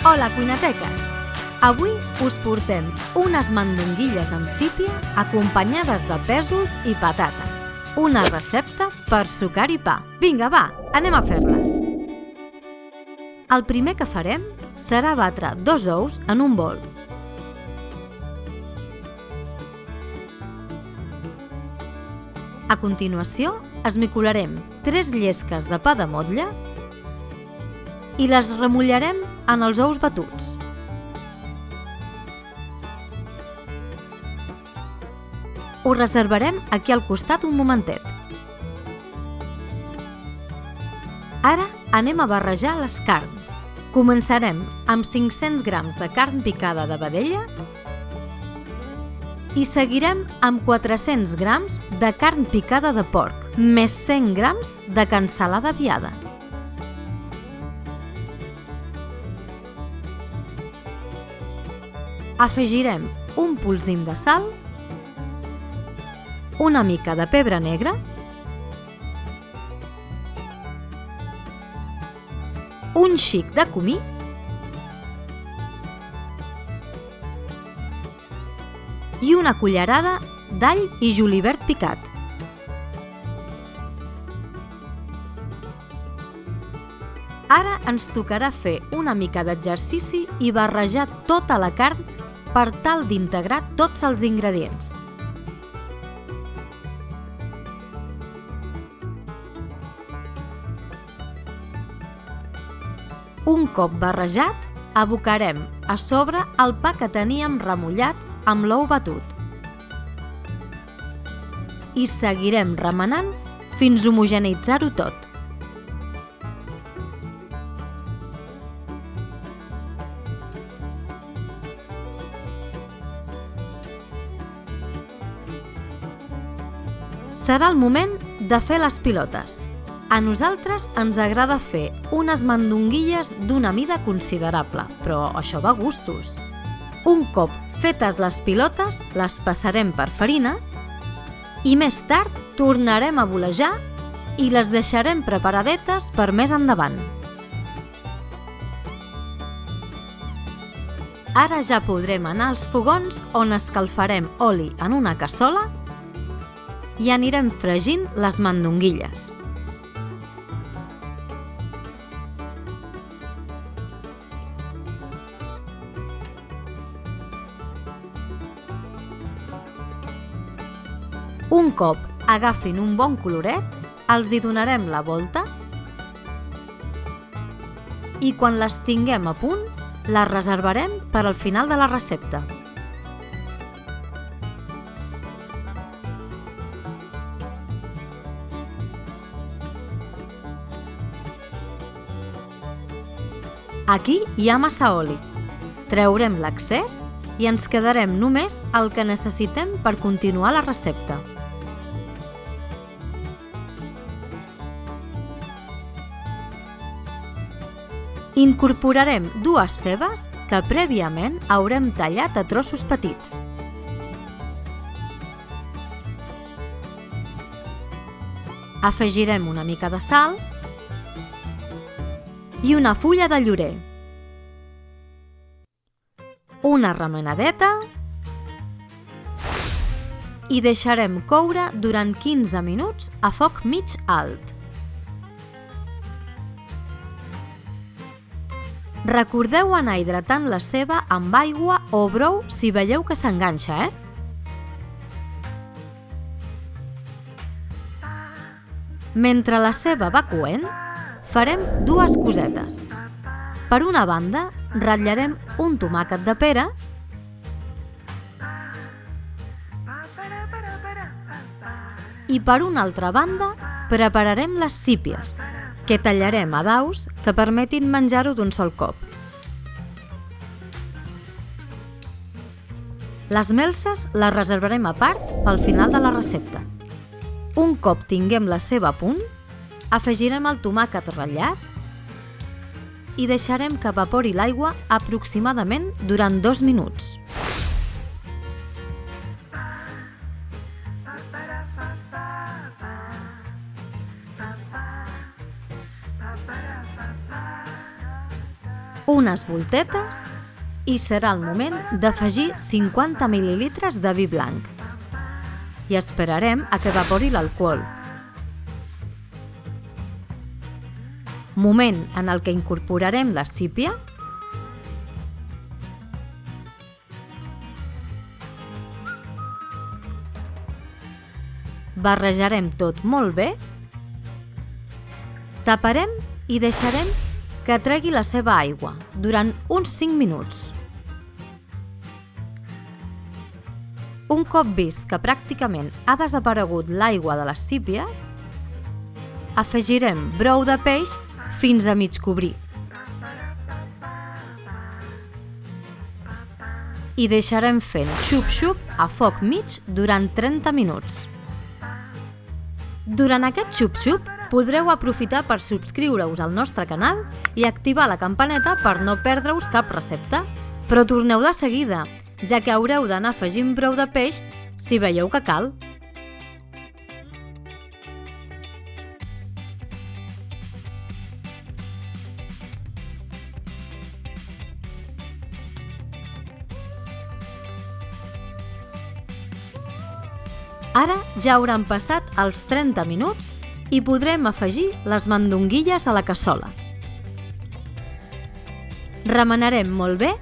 Hola, cuinateques! Avui us portem unes mandonguilles amb sípia acompanyades de pèsols i patata. Una recepta per sucar i pa. Vinga, va, anem a fer-les. El primer que farem serà batre 2 ous en un bol. A continuació, esmicolarem 3 llesques de pa de motlla i les remullarem en els ous batuts. Ho reservarem aquí al costat un momentet. Ara anem a barrejar les carns. Començarem amb 500 grams de carn picada de vedella i seguirem amb 400 grams de carn picada de porc, més 100 grams de cansalada viada. Afegirem un polsim de sal, una mica de pebre negre, un xic de comí i una cullerada d'all i julivert picat. Ara ens tocarà fer una mica d'exercici i barrejar tota la carn per tal d'integrar tots els ingredients. Un cop barrejat, abocarem a sobre el pa que teníem remullat amb l'ou batut. I seguirem remenant fins homogeneïtzar-ho tot. Serà el moment de fer les pilotes. A nosaltres ens agrada fer unes mandonguilles d'una mida considerable, però això va a gustos. Un cop fetes les pilotes, les passarem per farina i més tard tornarem a volejar i les deixarem preparadetes per més endavant. Ara ja podrem anar als fogons on escalfarem oli en una cassola i anirem fregint les mandonguilles. Un cop agafin un bon coloret, els hi donarem la volta i quan les tinguem a punt, les reservarem per al final de la recepta. Aquí hi ha massa oli. Treurem l'excés i ens quedarem només el que necessitem per continuar la recepta. Incorporarem 2 cebes que prèviament haurem tallat a trossos petits. Afegirem una mica de sal i una fulla de llorer. Una remenadeta i deixarem coure durant 15 minuts a foc mig alt. Recordeu anar hidratant la ceba amb aigua o brou si veieu que s'enganxa, Mentre la ceba va coent, farem 2 cosetes. Per una banda, ratllarem un tomàquet de pera i per una altra banda prepararem les sípies, que tallarem a daus que permetin menjar-ho d'un sol cop. Les melses les reservarem a part pel final de la recepta. Un cop tinguem la ceba a punt, afegirem el tomàquet ratllat i deixarem que evapori l'aigua aproximadament durant 2 minuts. unes voltetes i serà el moment d'afegir 50 mil·lilitres de vi blanc. I esperarem a que evapori l'alcohol. Moment en el que incorporarem la sípia. Barrejarem tot molt bé. Taparem i deixarem que tregui la seva aigua durant uns 5 minuts. Un cop vist que pràcticament ha desaparegut l'aigua de les sípies, afegirem brou de peix fins a mig cobrir. I deixarem fent xup-xup a foc mig durant 30 minuts. Durant aquest xup-xup podreu aprofitar per subscriure-us al nostre canal i activar la campaneta per no perdre-us cap recepta. Però torneu de seguida, ja que haureu d'anar afegint brou de peix si veieu que cal. Ara ja hauran passat els 30 minuts i podrem afegir les mandonguilles a la cassola. Remenarem molt bé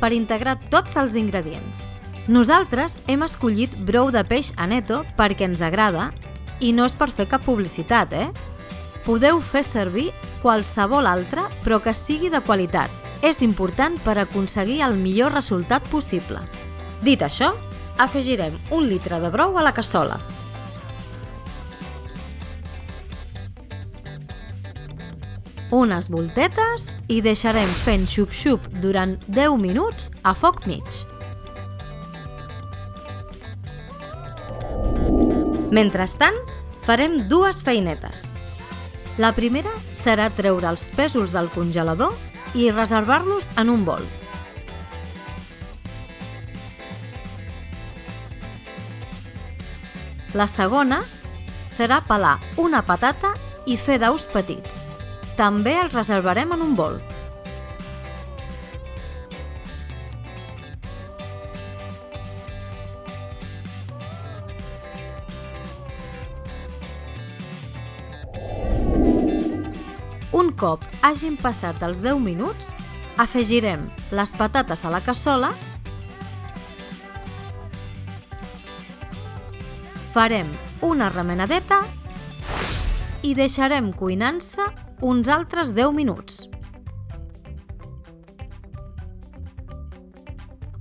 per integrar tots els ingredients. Nosaltres hem escollit brou de peix Aneto perquè ens agrada i no és per fer cap publicitat, Podeu fer servir qualsevol altre, però que sigui de qualitat. És important per aconseguir el millor resultat possible. Dit això, afegirem 1 litre de brou a la cassola. Unes voltetes i deixarem fent xup-xup durant 10 minuts a foc mig. Mentrestant, farem 2 feinetes. La primera serà treure els pèsols del congelador i reservar-los en un bol. La segona serà pelar una patata i fer daus petits. També els reservarem en un bol. Un cop hagin passat els 10 minuts, afegirem les patates a la cassola. Farem una remenadeta i deixarem cuinant-se uns altres 10 minuts.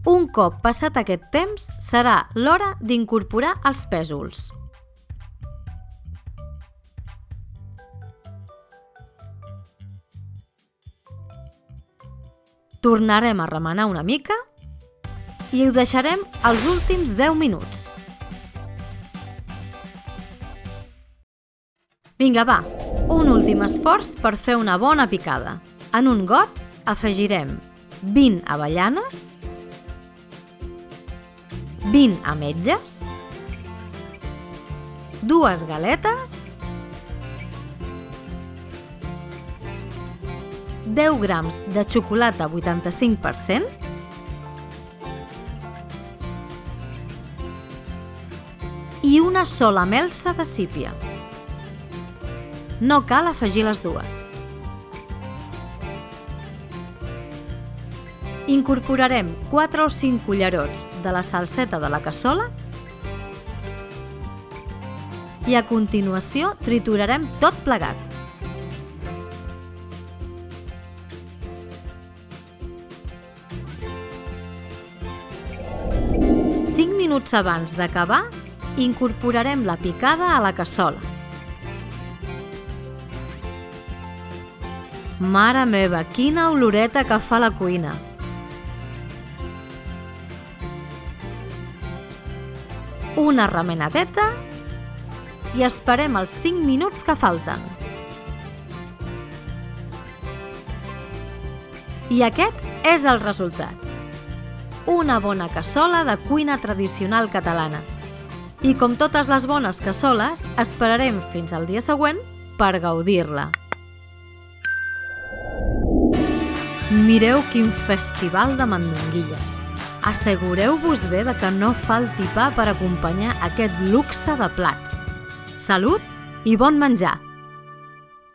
Un cop passat aquest temps, serà l'hora d'incorporar els pèsols. Tornarem a remenar una mica i ho deixarem els últims 10 minuts. Vinga, va, un últim esforç per fer una bona picada. En un got afegirem 20 avellanes, 20 ametlles, 2 galetes, 10 grams de xocolata 85% i una sola melsa de sípia. No cal afegir les dues. Incorporarem 4 o 5 cullerots de la salseta de la cassola i a continuació triturarem tot plegat. Cinc minuts abans d'acabar, incorporarem la picada a la cassola. Mare meva, quina oloreta que fa la cuina! Una remenadeta i esperem els 5 minuts que falten. I aquest és el resultat. Una bona cassola de cuina tradicional catalana. I com totes les bones cassoles, esperarem fins al dia següent per gaudir-la. Mireu quin festival de mandonguilles. Assegureu-vos bé de que no falti pa per acompanyar aquest luxe de plat. Salut i bon menjar!